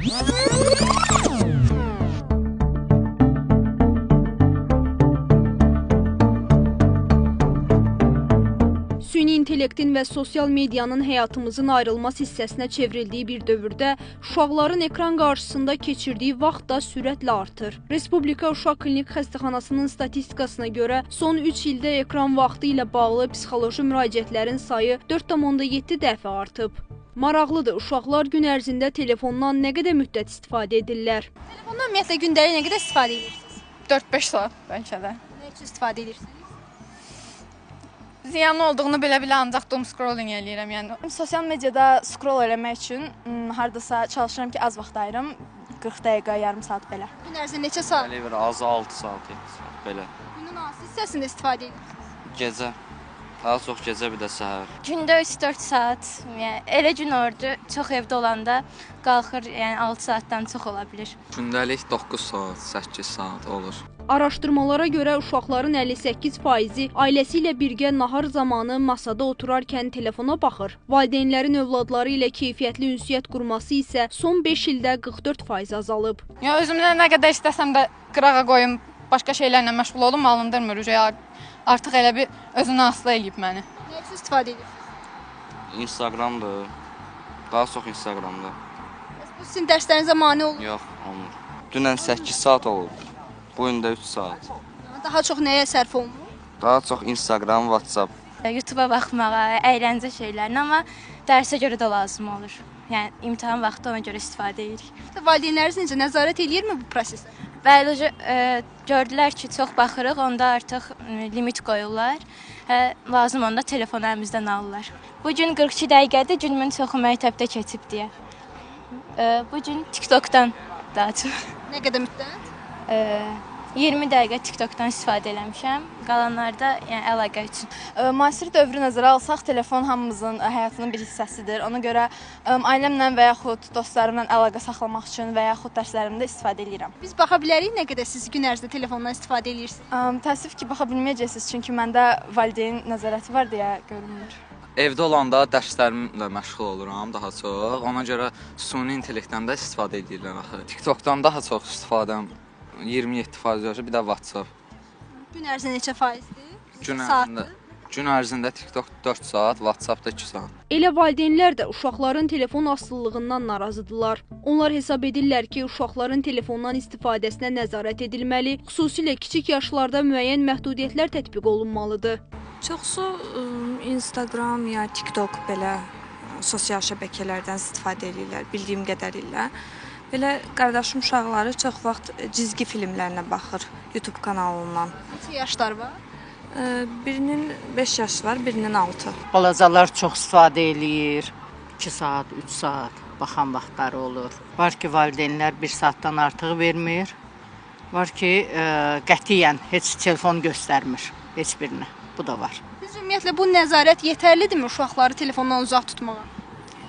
Süni intellektin və sosial medianın həyatımızın ayrılmaz hissəsinə çevrildiyi bir dövrdə uşaqların ekran qarşısında keçirdiyi vaxt da sürətlə artır. Respublika Uşaq Klinik Xəstəxanasının statistikasına görə son 3 ildə ekran vaxtı ilə bağlı psixoloji müraciətlərin sayı 4,7 dəfə artıb. Maraqlıdır, uşaqlar gün ərzində telefondan nə qədər müddət istifadə edirlər? Telefondan ümumiyyətlə gündəlik nə qədər istifadə edirsiniz? 4-5 saat bəlkə də. Nə üçün istifadə edirsiniz? Ziyanlı olduğunu belə-belə ancaq doom scrolling eləyirəm. Yəni sosial mediada scroll eləmək üçün hardasa çalışıram ki, az vaxt ayırım. 40 dəqiqə, yarım saat belə. Gün ərzində neçə saat? Belə bir azı 6 saat, 7 saat belə. Günün hansı hissəsində istifadə edirsiniz? Gecə. Daha çox gecə, bir də səhər. Gündə 3-4 saat, yəni elə gün ordu çox evdə olanda qalxır, yəni 6 saatdan çox ola bilər. Gündəlik 9 saat, 8 saat olur. Araşdırmalara görə uşaqların 58%-i ailəsi ilə birgə nahar zamanı masada oturarkən telefona baxır. Valideynlərin övladları ilə keyfiyyətli ünsiyyət qurması isə son 5 ildə 44% azalıb. ya özümdən nə qədər istəsəm də qırağa qoyum, başqa şeylərlə məşğul olum, alındırmır. Artıq elə bir özünü asılı eləyib məni. Nə üçün istifadə edirsiniz? Instagramdır. Daha çox Instagramda. Bu sizin dərslərinizə mane olur. Yox, olmur. Dünən 8 saat olub. Bu gün də 3 saat. Daha çox nəyə sərf olunur? Daha çox Instagram, WhatsApp. YouTube-a baxmağa, əyləncə şeylərinə, amma dərsə görə də lazım olur. Yəni imtahan vaxtı ona görə istifadə edirik. Valideynləriniz necə nəzarət eləyirmi bu prosesə? Bəli, gördülər ki, çox baxırıq, onda artıq limit qoyurlar. Lazım onda telefonu əlimizdən alırlar. Bu gün 42 dəqiqədir, günümün çoxu məktəbdə keçib deyə. Bu gün TikTokdan daha çox. Nə qədər müddət? 20 dəqiqə TikTokdan istifadə eləmişəm. Qalanlarda yəni əlaqə üçün. Müasir dövrü nəzərə alsaq, telefon hamımızın həyatının bir hissəsidir. Ona görə ailəmlə və yaxud dostlarımla əlaqə saxlamaq üçün və yaxud dərslərimdə istifadə edirəm. Biz baxa bilərik nə qədər siz gün ərzində telefondan istifadə edirsiniz? Təəssüf ki, baxa bilməyəcəksiniz, çünki məndə valideyn nəzarəti var deyə görünmür. Evdə olanda dərslərimlə məşğul oluram daha çox. Ona görə süni intellektdən də istifadə edirlər axı. TikTokdan daha çox istifadəm 27%, bir də WhatsApp. Gün ərzində neçə faizdir? Gün ərzində TikTok 4 saat, WhatsApp da 2 saat. Elə valideynlər də uşaqların telefon asılılığından narazıdırlar. Onlar hesab edirlər ki, uşaqların telefondan istifadəsinə nəzarət edilməli, xüsusilə kiçik yaşlarda müəyyən məhdudiyyətlər tətbiq olunmalıdır. Çoxsu Instagram ya TikTok belə sosial şəbəkələrdən istifadə edirlər, bildiyim qədərilə. Belə qardaşım uşaqları çox vaxt cizgi filmlərinə baxır YouTube kanalından. Neçə yaşlar var? Birinin 5 yaşı var, birinin 6. Balacalar çox istifadə eləyir. 2 saat, 3 saat baxan vaxtları olur. Var ki, valideynlər 1 saatdan artıq vermir. Var ki, qətiyyən heç telefon göstərmir heç birinə. Bu da var. Siz ümumiyyətlə bu nəzarət yetərlidirmi uşaqları telefondan uzaq tutmağa?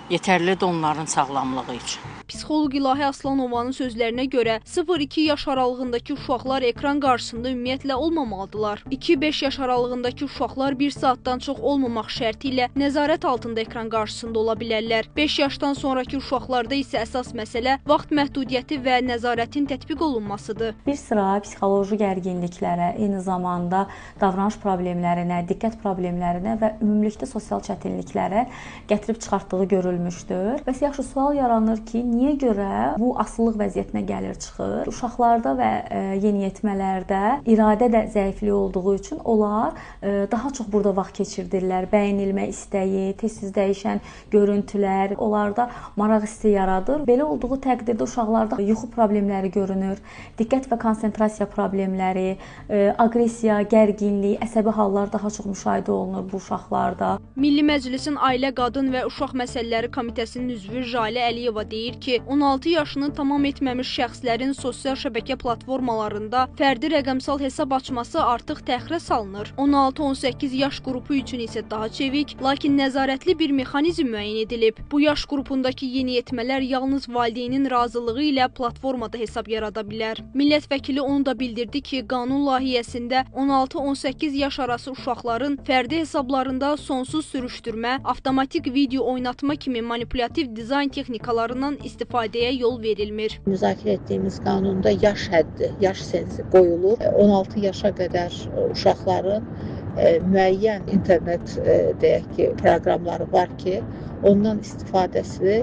Yetərlidir onların sağlamlığı üçün. Psixoloq İlahi Aslanovanın sözlərinə görə 0-2 yaş aralığındakı uşaqlar ekran qarşısında ümumiyyətlə olmamalıdırlar. 2-5 yaş aralığındakı uşaqlar 1 saatdan çox olmamaq şərti ilə nəzarət altında ekran qarşısında ola bilərlər. 5 yaşdan sonrakı uşaqlarda isə əsas məsələ vaxt məhdudiyyəti və nəzarətin tətbiq olunmasıdır. Bir sıra psixoloji gərginliklərə, eyni zamanda davranış problemlərinə, diqqət problemlərinə və ümumilikdə sosial çətinliklərə gətirib çıxartdığı görülmüşdür. Bəs yaxşı sual yaranır ki, niyə görə bu asılılıq vəziyyətinə gəlir çıxır? Uşaqlarda və yeniyetmələrdə iradə də zəifliyi olduğu üçün onlar daha çox burada vaxt keçirdirlər. Bəyənilmə istəyi, tez-tez dəyişən görüntülər onlarda maraq hissi yaradır. Belə olduğu təqdirdə uşaqlarda yuxu problemləri görünür, diqqət və konsentrasiya problemləri, aqressiya, gərginlik, əsəbi hallar daha çox müşahidə olunur bu uşaqlarda. Milli Məclisin Ailə, Qadın və Uşaq Məsələləri Komitəsinin üzvü Jalə Əliyeva deyir ki, 16 yaşını tamam etməmiş şəxslərin sosial şəbəkə platformalarında fərdi rəqəmsal hesab açması artıq təxirə salınır. 16-18 yaş qrupu üçün isə daha çevik, lakin nəzarətli bir mexanizm müəyyən edilib. Bu yaş qrupundakı yeniyetmələr yalnız valideynin razılığı ilə platformada hesab yarada bilər. Millət vəkili onu da bildirdi ki, qanun layihəsində 16-18 yaş arası uşaqların fərdi hesablarında sonsuz sürüşdürmə, avtomatik video oynatma kimi manipulativ dizayn texnikalarından istifadəyə yol verilmir. Müzakirə etdiyimiz qanunda yaş həddi, yaş sensi qoyulur. 16 yaşa qədər uşaqların müəyyən internet deyək ki, proqramları var ki, ondan istifadəsi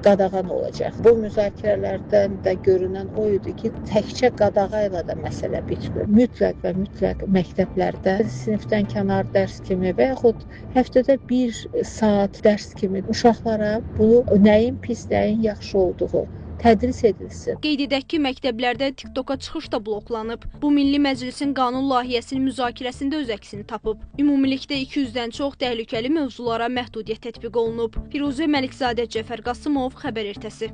qadağan olacaq. Bu müzakirələrdən də görünən o idi ki, təkcə qadağayla da məsələ bitmir. Mütləq və mütləq məktəblərdə sinifdən kənar dərs kimi və yaxud həftədə 1 saat dərs kimi uşaqlara bu nəyin pis, nəyin yaxşı olduğu tədris edilsin. Qeyd edək ki, məktəblərdə TikToka çıxış da bloklanıb. Bu Milli Məclisin qanun layihəsinin müzakirəsində öz əksini tapıb. Ümumilikdə 200-dən çox təhlükəli mövzulara məhdudiyyət tətbiq olunub. Firuzə Məlikzadə, Cəfər Qasımov, Xəbər Ertəsi.